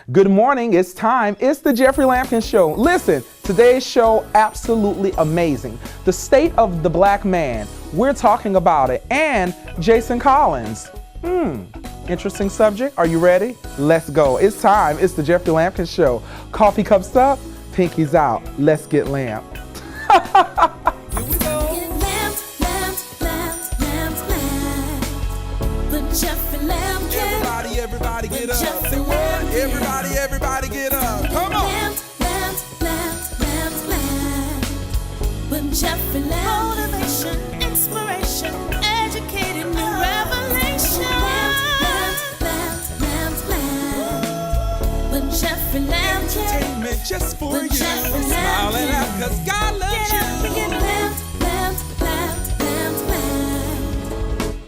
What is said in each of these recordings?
Good morning, it's time. It's the Jeffrey Lampkin Show. Listen, today's show, absolutely amazing. The state of the black man, we're talking about it, and Jason Collins. Interesting subject. Are you ready? Let's go. It's time. It's the Jeffrey Lampkin Show. Coffee cups up, pinkies out. Let's get lamped. Here we go. Everybody get up. Say what? Everybody get up. Come on. With Jeffrey Lampkin. Motivation, inspiration, educating new revelation. With Jeffrey Lampkin. Entertainment just for you. Smiling out because God loves you. Get lamped.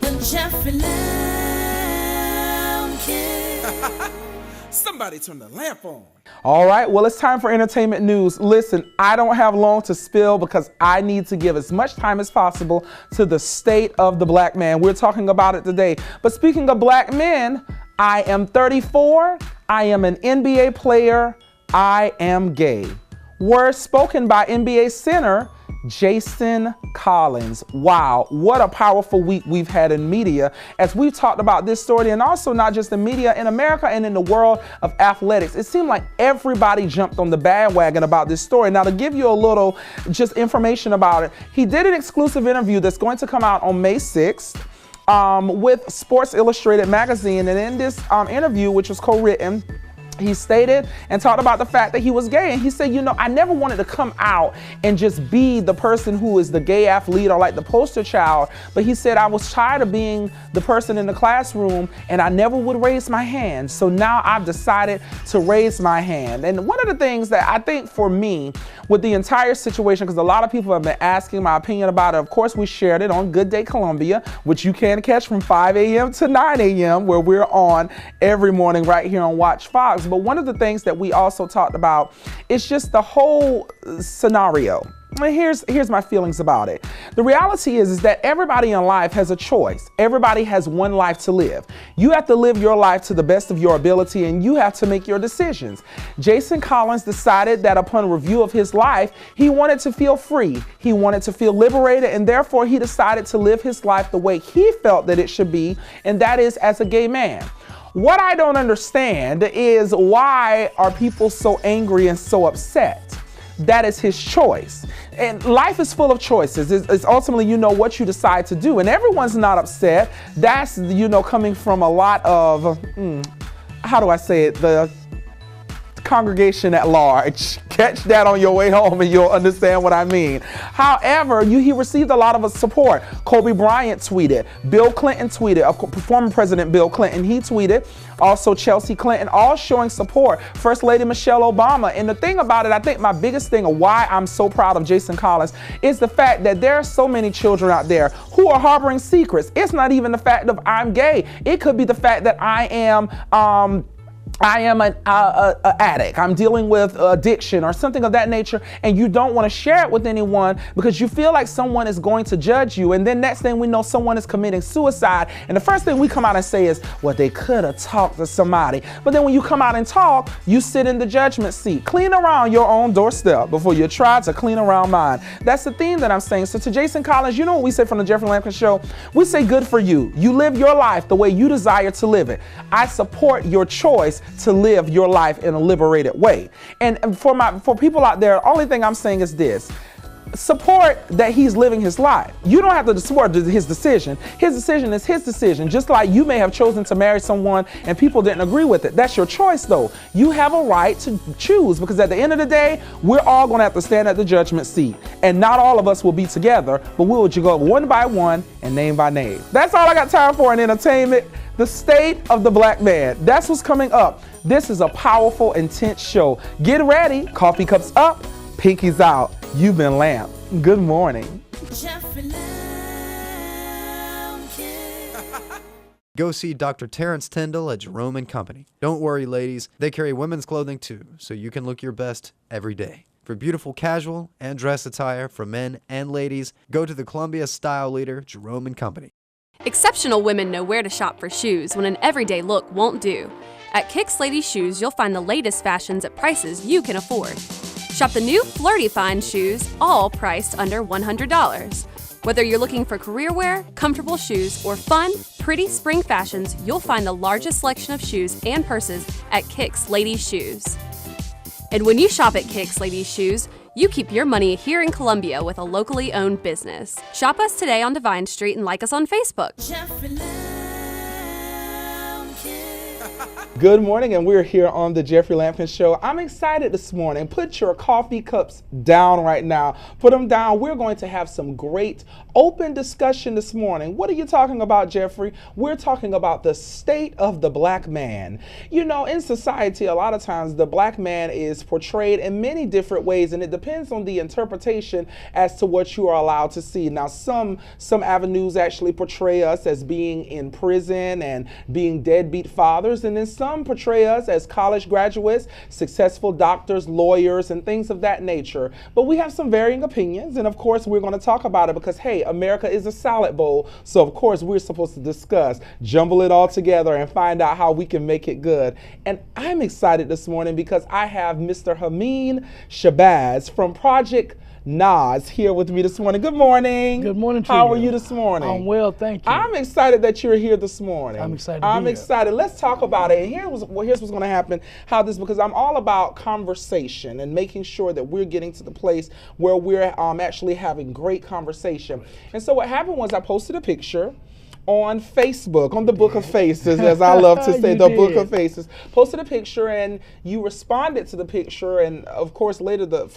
With Jeffrey Lampkin. Somebody turn the lamp on. All right, well, it's time for entertainment news. Listen, I don't have long to spill because I need to give as much time as possible to the state of the black man. We're talking about it today. But speaking of black men, I am 34. I am an NBA player. I am gay. Words spoken by NBA center Jason Collins. Wow, what a powerful week we've had in media as we've talked about this story, and also not just in media, in America and in the world of athletics. It seemed like everybody jumped on the bandwagon about this story. Now, to give you a little just information about it, he did an exclusive interview that's going to come out on May 6th. With Sports Illustrated magazine, and in this interview, which was co-written, he stated and talked about the fact that he was gay. And he said, I never wanted to come out and just be the person who is the gay athlete or like the poster child. But he said, I was tired of being the person in the classroom and I never would raise my hand. So now I've decided to raise my hand. And one of the things that I think for me with the entire situation, because a lot of people have been asking my opinion about it. Of course, we shared it on Good Day Columbia, which you can catch from 5 a.m. to 9 a.m. where we're on every morning right here on Watch Fox. But one of the things that we also talked about is just the whole scenario. And here's my feelings about it. The reality is that everybody in life has a choice. Everybody has one life to live. You have to live your life to the best of your ability, and you have to make your decisions. Jason Collins decided that upon review of his life, he wanted to feel free. He wanted to feel liberated, and therefore he decided to live his life the way he felt that it should be, and that is as a gay man. What I don't understand is why are people so angry and so upset? That is his choice. And life is full of choices. It's ultimately, what you decide to do. And everyone's not upset. That's, coming from a lot of, how do I say it? The congregation at large. Catch that on your way home and you'll understand what I mean. However, he received a lot of support. Kobe Bryant tweeted, Bill Clinton tweeted, former President Bill Clinton, he tweeted, also Chelsea Clinton, all showing support. First Lady Michelle Obama. And the thing about it, I think my biggest thing of why I'm so proud of Jason Collins is the fact that there are so many children out there who are harboring secrets. It's not even the fact of I'm gay. It could be the fact that I am an addict. I'm dealing with addiction or something of that nature, and you don't want to share it with anyone because you feel like someone is going to judge you. And then next thing we know, someone is committing suicide. And the first thing we come out and say is, well, they could have talked to somebody. But then when you come out and talk, you sit in the judgment seat. Clean around your own doorstep before you try to clean around mine. That's the theme that I'm saying. So to Jason Collins, you know what we say from the Jeffrey Lampkin Show? We say good for you. You live your life the way you desire to live it. I support your choice to live your life in a liberated way. And for people out there, the only thing I'm saying is this. Support that he's living his life. You don't have to support his decision. His decision is his decision. Just like you may have chosen to marry someone and people didn't agree with it. That's your choice though. You have a right to choose because at the end of the day, we're all going to have to stand at the judgment seat. And not all of us will be together, but we will go one by one and name by name. That's all I got time for in entertainment. The state of the black man. That's what's coming up. This is a powerful, intense show. Get ready. Coffee cups up, pinkies out. You've been lamped. Good morning. Jeffrey Lampkin. Go see Dr. Terrence Tyndall at Jerome & Company. Don't worry, ladies. They carry women's clothing too, so you can look your best every day. For beautiful casual and dress attire for men and ladies, go to the Columbia style leader, Jerome & Company. Exceptional women know where to shop for shoes when an everyday look won't do. At Kicks Lady Shoes, you'll find the latest fashions at prices you can afford. Shop the new Flirty Find shoes, all priced under $100. Whether you're looking for career wear, comfortable shoes, or fun, pretty spring fashions, you'll find the largest selection of shoes and purses at Kicks Lady Shoes. And when you shop at Kicks Lady Shoes, you keep your money here in Columbia with a locally owned business. Shop us today on Divine Street and like us on Facebook. Jeffrey Lampkin. Good morning, and we're here on the Jeffrey Lampkin Show. I'm excited this morning. Put your coffee cups down right now. Put them down. We're going to have some great open discussion this morning. What are you talking about, Jeffrey? We're talking about the state of the black man. You know, in society, a lot of times the black man is portrayed in many different ways, and it depends on the interpretation as to what you are allowed to see. Now, some avenues actually portray us as being in prison and being deadbeat fathers, and then some portray us as college graduates, successful doctors, lawyers, and things of that nature. But we have some varying opinions, and of course we're going to talk about it because, hey, America is a salad bowl, so of course we're supposed to discuss, jumble it all together, and find out how we can make it good. And I'm excited this morning because I have Mr. Hameen Shabazz from Project Nas here with me this morning. Good morning. Good morning to you. How are you this morning? I'm well, thank you. I'm excited that you're here this morning. I'm excited to I'm be here. excited. Let's talk about it. And here's what's going to happen. Because I'm all about conversation and making sure that we're getting to the place where we're actually having great conversation. And so what happened was I posted a picture on Facebook, on the Book of Faces, as I love to say, the Book of Faces. Posted a picture and you responded to the picture, and of course later the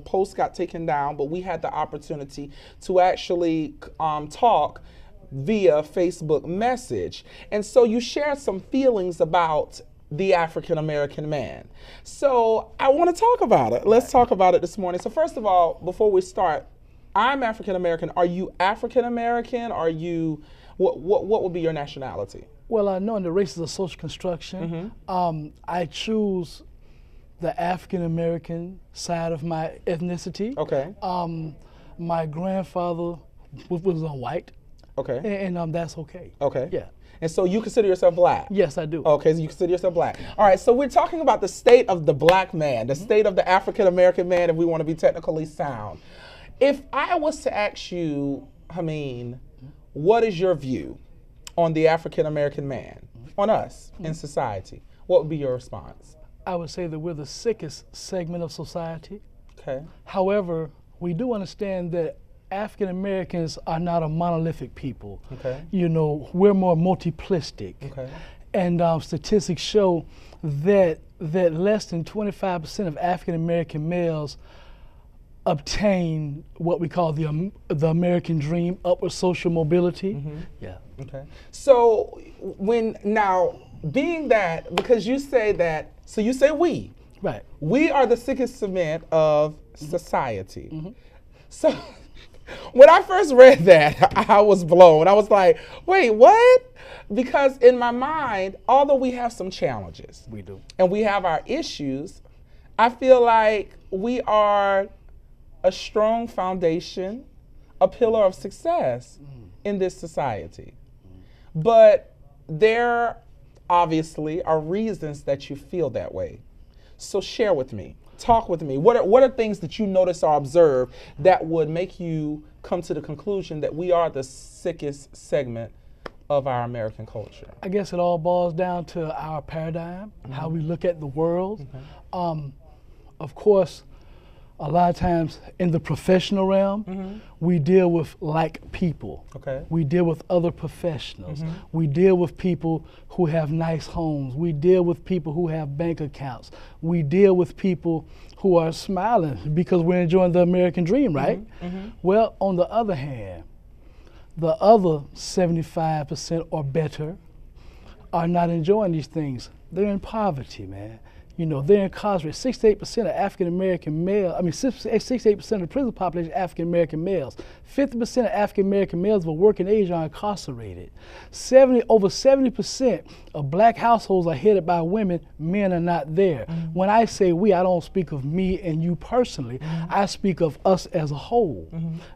post got taken down, but we had the opportunity to actually talk via Facebook message. And so you shared some feelings about the African American man. So I want to talk about it. Let's talk about it this morning. So first of all, before we start, I'm African American. Are you African American? Are you, what would be your nationality? Well, I know in the races of social construction, I choose the African American side of my ethnicity. Okay. My grandfather was a white. Okay. And that's okay. Okay. Yeah. And so you consider yourself black? Yes, I do. Okay, so you consider yourself black. All right, so we're talking about the state of the black man, the state of the African American man, if we want to be technically sound. If I was to ask you, Hameen, what is your view on the African American man, on us in society, what would be your response? I would say that we're the sickest segment of society. Okay. However, we do understand that African Americans are not a monolithic people. Okay. You know, we're more multiplistic. Okay. And statistics show that less than 25% of African American males obtain what we call the American dream, upward social mobility. Yeah. Okay. So being that, because you say that, so you say we. Right. We are the sickest cement of society. So when I first read that, I was blown. I was like, wait, what? Because in my mind, although we have some challenges. We do. And we have our issues, I feel like we are a strong foundation, a pillar of success in this society. But there obviously are reasons that you feel that way. So share with me, talk with me. What are things that you notice or observe that would make you come to the conclusion that we are the sickest segment of our American culture? I guess it all boils down to our paradigm, how we look at the world. Of course, a lot of times in the professional realm, we deal with like people. Okay. We deal with other professionals. We deal with people who have nice homes. We deal with people who have bank accounts. We deal with people who are smiling because we're enjoying the American dream, right? Well, on the other hand, the other 75% or better are not enjoying these things. They're in poverty, man. You know, they're incarcerated. 68% of African American males, 68% of the prison population are African American males. 50% of African American males of a working age are incarcerated. Over 70% of black households are headed by women. Men are not there. When I say we, I don't speak of me and you personally. I speak of us as a whole,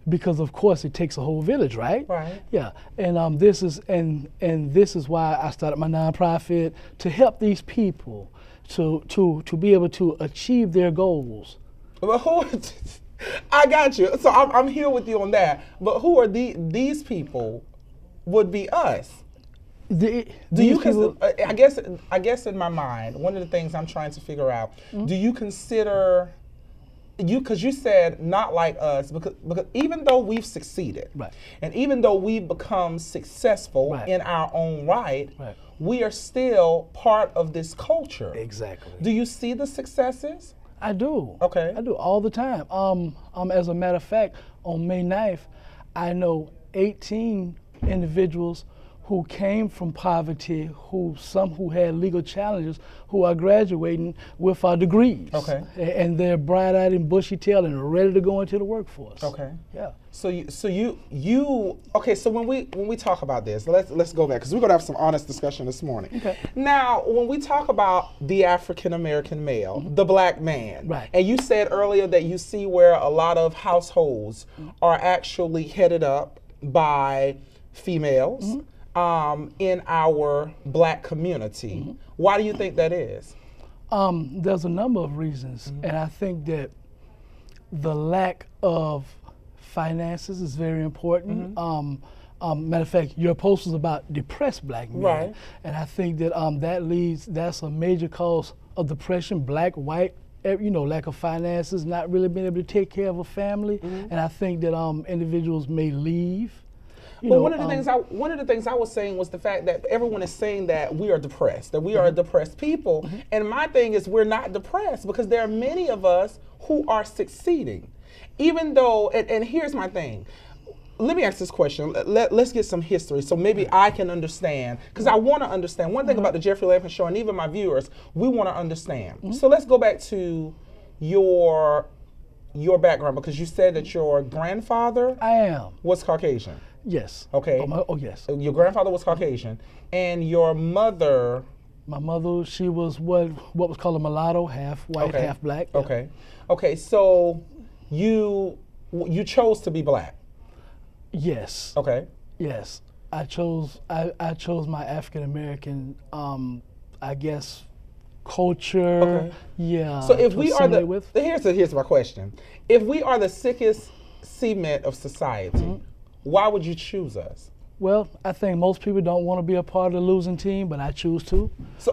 because of course it takes a whole village, right? Right. Yeah, and this is why I started my nonprofit, to help these people to be able to achieve their goals. But who? I got you. So I'm here with you on that. But who are these people? Would be us. Do you? I guess in my mind, one of the things I'm trying to figure out. Do you consider you? Because you said not like us, because even though we've succeeded, right, and even though we've become successful right, in our own right, right, we are still part of this culture. Exactly. Do you see the successes? I do. Okay. I do all the time. As a matter of fact, on May 9th, I know 18 individuals who came from poverty, some who had legal challenges, who are graduating with degrees. Okay. And they're bright-eyed and bushy-tailed and ready to go into the workforce. Okay. Yeah. So you okay, so when we talk about this, let's go back, because we're gonna have some honest discussion this morning. Okay. Now, when we talk about the African American male, the black man, right, and you said earlier that you see where a lot of households are actually headed up by females in our black community. Why do you think that is? There's a number of reasons, and I think that the lack of finances is very important. Matter of fact, your post was about depressed black men, right, and I think that that's a major cause of depression. Black, white, lack of finances, not really being able to take care of a family, and I think that individuals may leave. One of the things I was saying was the fact that everyone is saying that we are depressed, that we are depressed people, and my thing is we're not depressed, because there are many of us who are succeeding, even though. And here's my thing. Let me ask this question. Let's get some history, so maybe I can understand, because I want to understand. One thing about the Jeffrey Lampkin Show, and even my viewers, we want to understand. So let's go back to your background, because you said that your grandfather was Caucasian. Yes. Okay. Yes. Your grandfather was Caucasian, and your mother. My mother, she was what was called a mulatto, half white, half black. Yeah. Okay. Okay. So you chose to be black. Yes. Okay. Yes. I chose my African American, I guess, culture. Okay. Yeah. So if we are here's my question: if we are the sickest cement of society, why would you choose us? Well, I think most people don't want to be a part of the losing team, but I choose to. So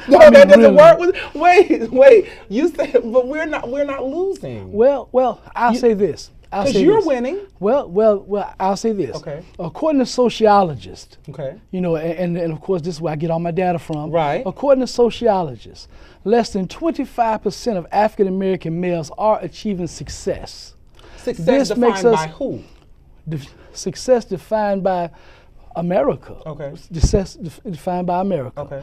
that doesn't work. Wait. You said, but we're not losing. Well, I'll say this. Because you're winning. Well, I'll say this. Okay. According to sociologists, okay, and of course this is where I get all my data from. Right. According to sociologists, less than 25% of African American males are achieving success. Success defined by who? Success defined by America. Okay. Success defined by America. Okay.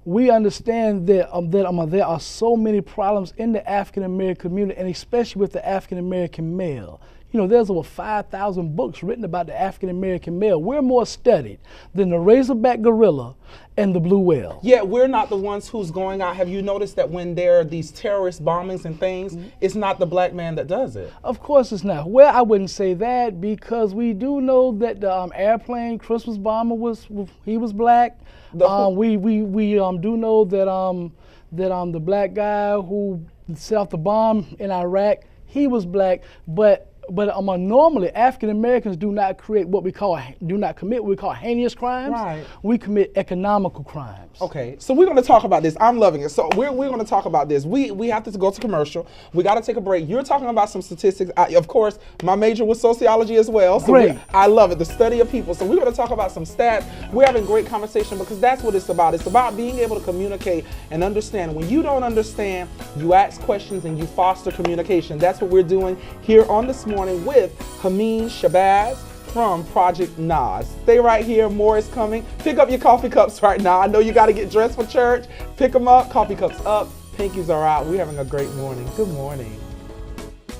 We understand that there are so many problems in the African American community, and especially with the African American male. There's over 5,000 books written about the African American male. We're more studied than the razorback gorilla and the blue whale. Yeah, we're not the ones who's going out. Have you noticed that when there are these terrorist bombings and things, it's not the black man that does it? Of course it's not. Well, I wouldn't say that, because we do know that the airplane Christmas bomber was black. We do know that the black guy who set off the bomb in Iraq, he was black, but normally African Americans do not commit what we call heinous crimes. Right. We commit economical crimes. Okay, so we're going to talk about this. I'm loving it. So we're going to talk about this. We have to go to commercial. We got to take a break. You're talking about some statistics. Of course, my major was sociology as well. So great. I love it, the study of people. So we're going to talk about some stats. We're having great conversation, because that's what it's about. It's about being able to communicate and understand. When you don't understand, you ask questions and you foster communication. That's what we're doing here on This Morning with Hameen Shabazz from Project Nas. Stay right here, more is coming. Pick up your coffee cups right now. I know you got to get dressed for church. Pick them up, coffee cups up, pinkies are out. We're having a great morning. Good morning.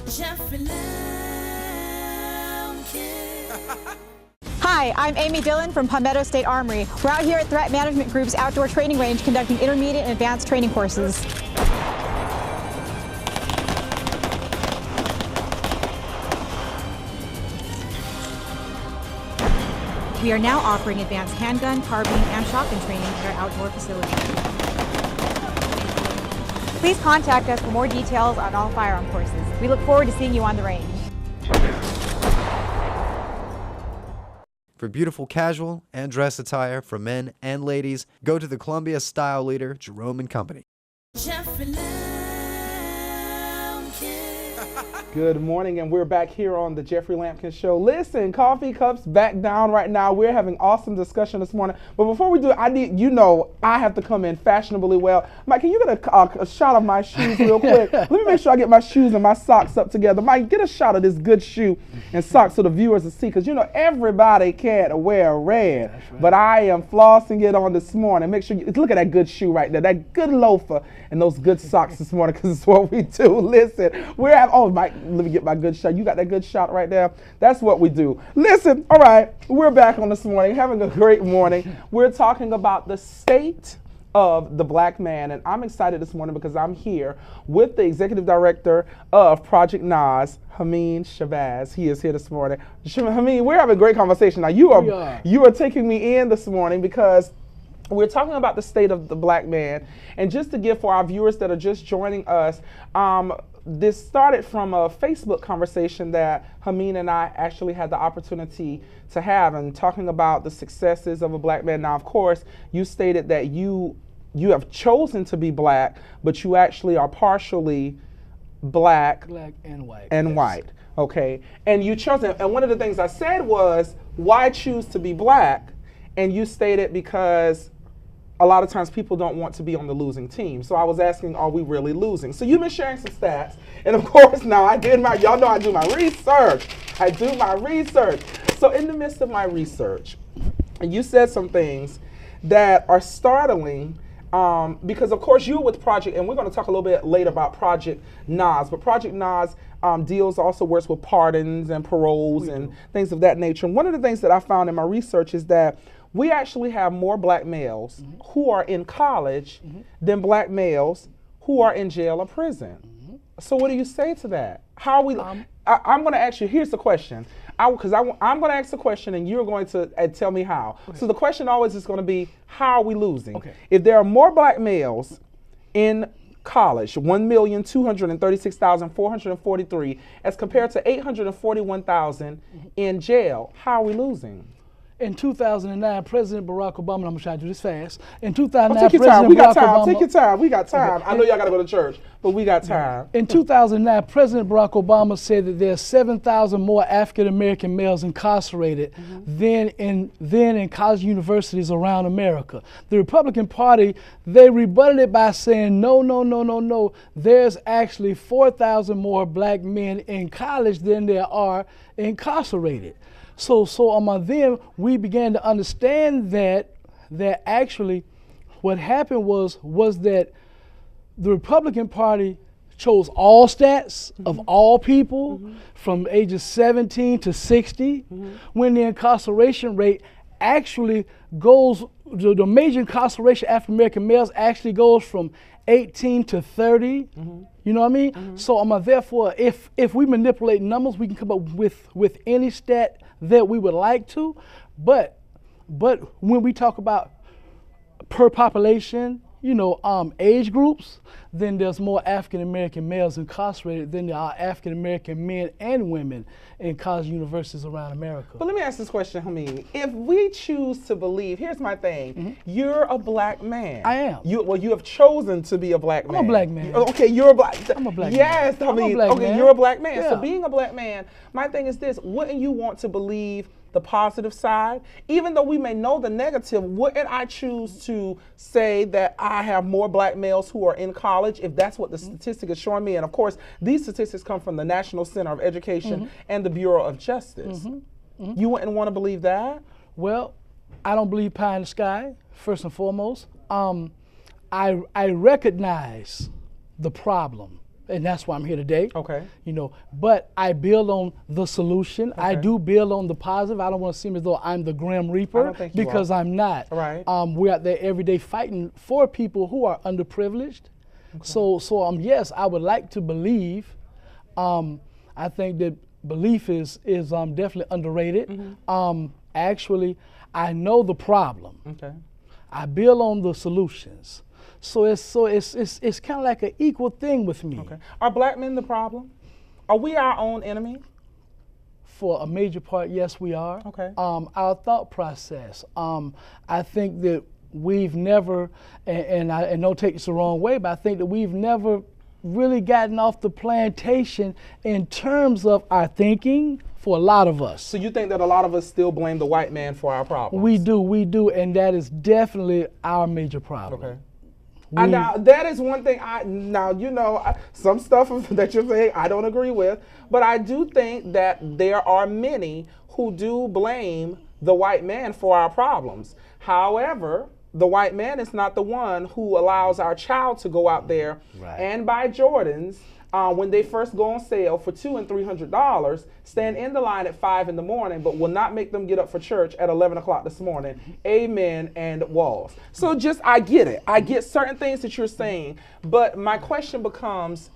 Jeffrey Lampkin. Hi, I'm Amy Dillon from Palmetto State Armory. We're out here at Threat Management Group's outdoor training range conducting intermediate and advanced training courses. We are now offering advanced handgun, carbine, and shotgun training at our outdoor facility. Please contact us for more details on all firearm courses. We look forward to seeing you on the range. For beautiful casual and dress attire for men and ladies, go to the Columbia style leader, Jerome & Company. Jeffrey Lampkin. Good morning, and we're back here on the Jeffrey Lampkin Show. Listen, coffee cups back down right now. We're having awesome discussion this morning. But before we do it, I have to come in fashionably well. Mike, can you get a shot of my shoes real quick? Let me make sure I get my shoes and my socks up together. Mike, get a shot of this good shoe and socks so the viewers will see. Because, everybody can't wear red. Right. But I am flossing it on this morning. Make sure you look at that good shoe right there, that good loafer and those good socks this morning, because it's what we do. Listen, Mike, let me get my good shot. You got that good shot right there? That's what we do. Listen, all right, we're back on this morning, having a great morning. We're talking about the state of the black man, and I'm excited this morning because I'm here with the executive director of Project Nas, Hameen Shabazz. He is here this morning. Hameen, we're having a great conversation. Now, you are taking me in this morning because we're talking about the state of the black man. And just to give for our viewers that are just joining us, this started from a Facebook conversation that Hameen and I actually had the opportunity to have, and talking about the successes of a black man. Now, of course, you stated that you have chosen to be black, but you actually are partially black and white. And yes. white, okay. And you chose it. And one of the things I said was, why choose to be black? And you stated because a lot of times people don't want to be on the losing team. So I was asking, are we really losing? So you've been sharing some stats. And of course now y'all know I do my research. So in the midst of my research, you said some things that are startling, because of course you're with Project, and we're going to talk a little bit later about Project Nas, but Project Nas works with pardons and paroles and things of that nature. And one of the things that I found in my research is that we actually have more black males who are in college than black males who are in jail or prison. So what do you say to that? How are we? I'm going to ask you, here's the question. I'm going to ask the question and you're going to tell me how. Okay. So the question always is going to be, how are we losing? Okay. If there are more black males in college, 1,236,443, as compared to 841,000 in jail, how are we losing? In 2009, President Barack Obama, I'm going to try to do this fast. In 2009, take your President time. We got Barack time. Obama, Take your time. We got time. Okay. I know y'all got to go to church, but we got time. In 2009, President Barack Obama said that there are 7,000 more African-American males incarcerated than in college universities around America. The Republican Party, they rebutted it by saying, no. There's actually 4,000 more black men in college than there are incarcerated. So then we began to understand that actually what happened was that the Republican Party chose all stats of all people from ages 17 to 60, when the incarceration rate actually goes, the major incarceration African-American males actually goes from 18 to 30. You know what I mean? So therefore, if we manipulate numbers, we can come up with any stat that we would like to, but when we talk about per population, age groups, then there's more African-American males incarcerated than there are African-American men and women in college universities around America. But let me ask this question, Hameen. If we choose to believe, here's my thing, you're a black man. I am. You have chosen to be a black man. I'm a black man. Okay, you're a black man. I'm a black yes, man. Hameen. Okay, man. You're a black man. Yeah. So being a black man, my thing is this, wouldn't you want to believe the positive side? Even though we may know the negative, wouldn't I choose to say that I have more black males who are in college if that's what the statistic is showing me? And of course, these statistics come from the National Center of Education and the Bureau of Justice. You wouldn't want to believe that? Well, I don't believe pie in the sky, first and foremost. I recognize the problem, and that's why I'm here today. Okay. You know, but I build on the solution. I do build on the positive. I don't want to seem as though I'm the Grim Reaper, I don't think you because are. I'm not. Right. We're out there every day fighting for people who are underprivileged. So yes, I would like to believe. I think that belief is definitely underrated. Actually, I know the problem. Okay. I build on the solutions. So it's kind of like an equal thing with me. Okay. Are black men the problem? Are we our own enemy? For a major part, yes, we are. Okay. Our thought process. I think that we've never, and don't take this the wrong way, but I think that we've never really gotten off the plantation in terms of our thinking for a lot of us. So you think that a lot of us still blame the white man for our problems? We do, and that is definitely our major problem. Okay. Now that is one thing some stuff that you're saying I don't agree with, but I do think that there are many who do blame the white man for our problems. However, the white man is not the one who allows our child to go out there and buy Jordans when they first go on sale for $200 and $300, stand in the line at 5 in the morning, but will not make them get up for church at 11 o'clock this morning. Amen and walls. So I get it. I get certain things that you're saying, but my question becomes,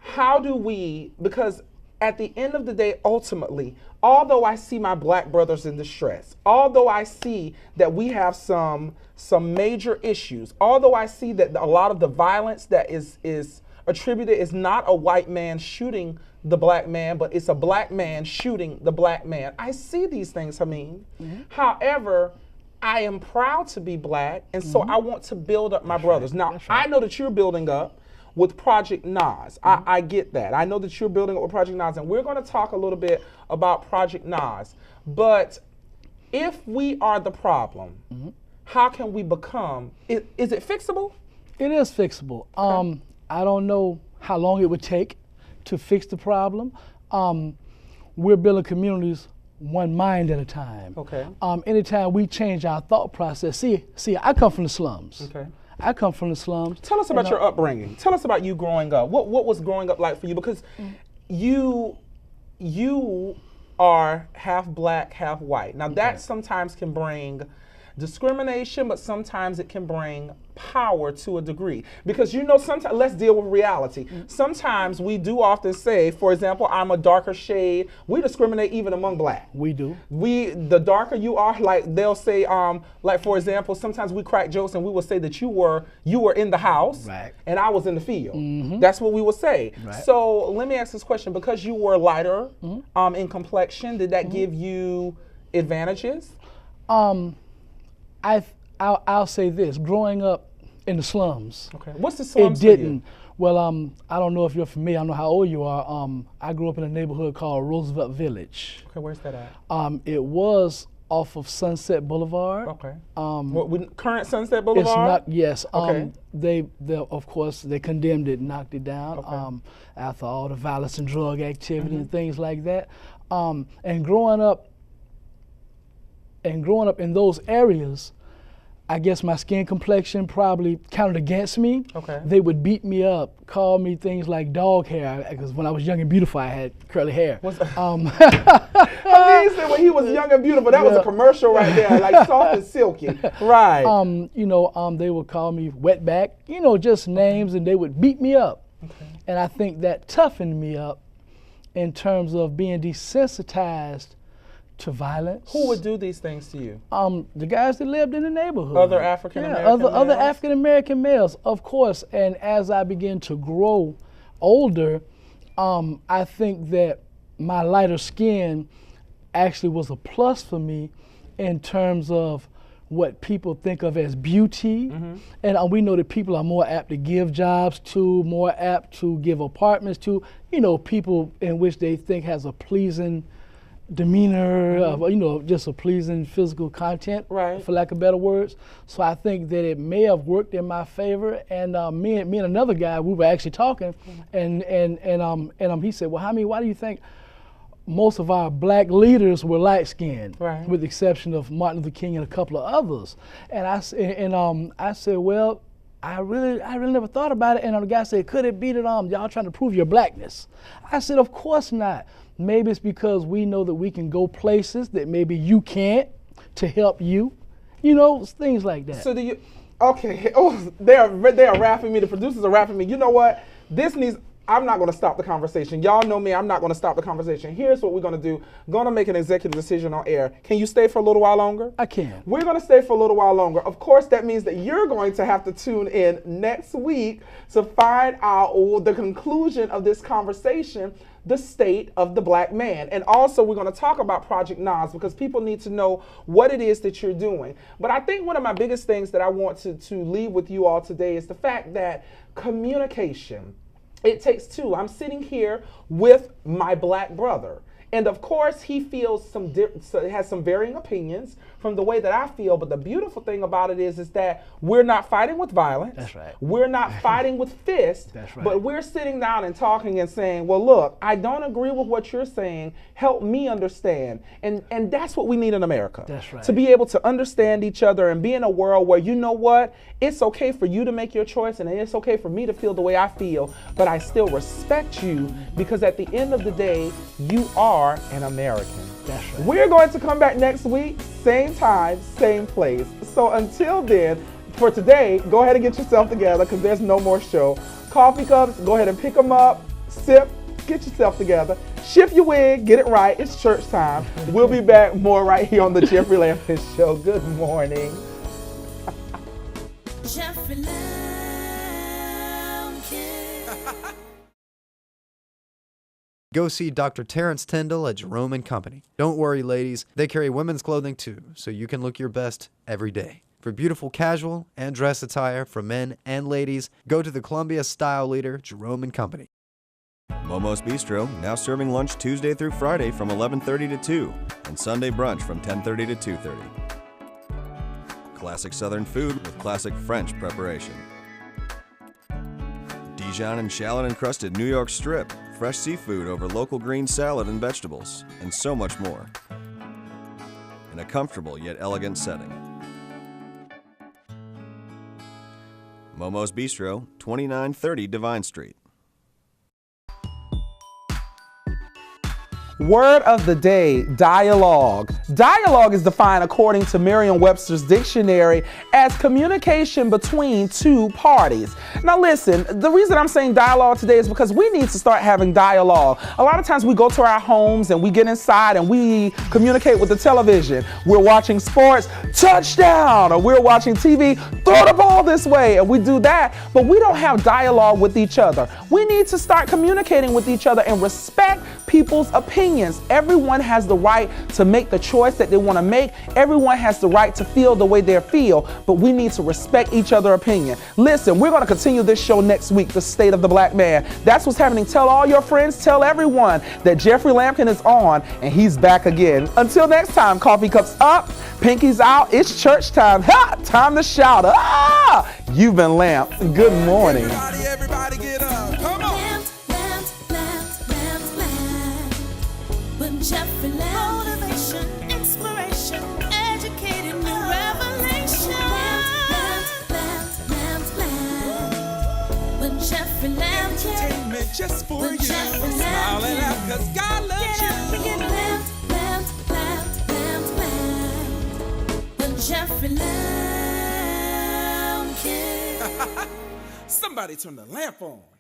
how do we, because at the end of the day, ultimately, although I see my black brothers in distress, although I see that we have some major issues, although I see that a lot of the violence that is attributed is not a white man shooting the black man, but it's a black man shooting the black man. I see these things, Hameen. However, I am proud to be black, and so I want to build up my brothers. Now, I know that you're building up with Project Nas. I get that. I know that you're building up with Project Nas, and we're going to talk a little bit about Project Nas. But if we are the problem, how can we become, is it fixable? It is fixable. Okay. I don't know how long it would take to fix the problem. We're building communities one mind at a time. Okay. Anytime we change our thought process, see, I come from the slums. Okay. I come from the slums. Tell us about your upbringing. Tell us about you growing up. What was growing up like for you? Because you are half black, half white. Now that sometimes can bring discrimination, but sometimes it can bring power to a degree. Because sometimes, let's deal with reality. Sometimes we do often say, for example, I'm a darker shade. We discriminate even among black. We do. The darker you are, like they'll say, like for example, sometimes we crack jokes and we will say that you were in the house and I was in the field. That's what we will say. So let me ask this question: because you were lighter in complexion, did that give you advantages? I'll say this: growing up in the slums, what's the slums? It didn't. Well, I don't know if you're familiar. I don't know how old you are. I grew up in a neighborhood called Roosevelt Village. Okay, where's that at? It was off of Sunset Boulevard. Okay. Current Sunset Boulevard? It's not. Yes. Okay. They of course they condemned it, knocked it down. Okay. After all the violence and drug activity and things like that. And growing up in those areas, I guess my skin complexion probably counted against me. Okay. They would beat me up, call me things like dog hair, because when I was young and beautiful, I had curly hair. He said when he was young and beautiful, that was a commercial right there, like soft and silky. Right. They would call me wetback, just names, and they would beat me up. Okay. And I think that toughened me up in terms of being desensitized to violence. Who would do these things to you? The guys that lived in the neighborhood. Other African American males? Other African American males, of course. And as I began to grow older, I think that my lighter skin actually was a plus for me in terms of what people think of as beauty. And we know that people are more apt to give jobs to, more apt to give apartments to, people in which they think has a pleasing demeanor, just a pleasing physical content, for lack of better words. So I think that it may have worked in my favor. And me and another guy, we were actually talking, and he said, "Well, why do you think most of our black leaders were light-skinned, Right. with the exception of Martin Luther King and a couple of others. And I said, well, I really never thought about it. And the guy said, could it be that y'all trying to prove your blackness? I said, of course not. Maybe it's because we know that we can go places that maybe you can't to help you. You know, things like that. So do you? Okay. Oh, they are rapping me. The producers are rapping me. You know what? This needs. I'm not going to stop the conversation. Y'all know me. I'm not going to stop the conversation. Here's what we're going to do. I'm going to make an executive decision on air. Can you stay for a little while longer? I can. We're going to stay for a little while longer. Of course, that means that you're going to have to tune in next week to find out the conclusion of this conversation, the state of the black man. And also, we're going to talk about Project Nas because people need to know what it is that you're doing. But I think one of my biggest things that I want to leave with you all today is the fact that communication, it takes two. I'm sitting here with my black brother. And of course, he feels has some varying opinions from the way that I feel. But the beautiful thing about it is that we're not fighting with violence. That's right. We're not fighting with fists. That's right. But we're sitting down and talking and saying, well, look, I don't agree with what you're saying. Help me understand. And that's what we need in America. That's right. To be able to understand each other and be in a world where, you know what, it's okay for you to make your choice and it's okay for me to feel the way I feel, but I still respect you because at the end of the day, you are an American. That's right. We're going to come back next week, same time, same place. So until then, for today, go ahead and get yourself together because there's no more show. Coffee cups, go ahead and pick them up, sip, get yourself together. Shift your wig, get it right. It's church time. We'll be back more right here on the Jeffrey Lampkin Show. Good morning. Jeffrey Lampkin. Go see Dr. Terrence Tyndall at Jerome & Company. Don't worry, ladies. They carry women's clothing too, so you can look your best every day. For beautiful casual and dress attire for men and ladies, go to the Columbia style leader, Jerome & Company. Momo's Bistro, now serving lunch Tuesday through Friday from 11:30 to 2, and Sunday brunch from 10:30 to 2:30. Classic Southern food with classic French preparation. Dijon and shallot encrusted New York strip, fresh seafood over local green salad and vegetables, and so much more. In a comfortable yet elegant setting. Momo's Bistro, 2930 Divine Street. Word of the day, dialogue. Dialogue is defined according to Merriam-Webster's dictionary as communication between two parties. Now listen, the reason I'm saying dialogue today is because we need to start having dialogue. A lot of times we go to our homes and we get inside and we communicate with the television. We're watching sports, touchdown, or we're watching TV, throw the ball this way, and we do that, but we don't have dialogue with each other. We need to start communicating with each other and respect people's opinions. Everyone has the right to make the choice that they want to make. Everyone has the right to feel the way they feel, but we need to respect each other's opinion. Listen, we're going to continue this show next week, The State of the Black Man. That's what's happening. Tell all your friends, tell everyone that Jeffrey Lampkin is on and he's back again. Until next time, coffee cups up, pinkies out. It's church time. Ha! Time to shout. Ah! You've been lamped. Good morning. Everybody get up. Come on. Jeffrey Lampkin. Motivation, inspiration, educating new revelation. When Jeffrey Lampkin. Entertainment just for you. Smiling out cause God loves you. Get lamp. When Jeffrey Lampkin. Somebody turn the lamp on.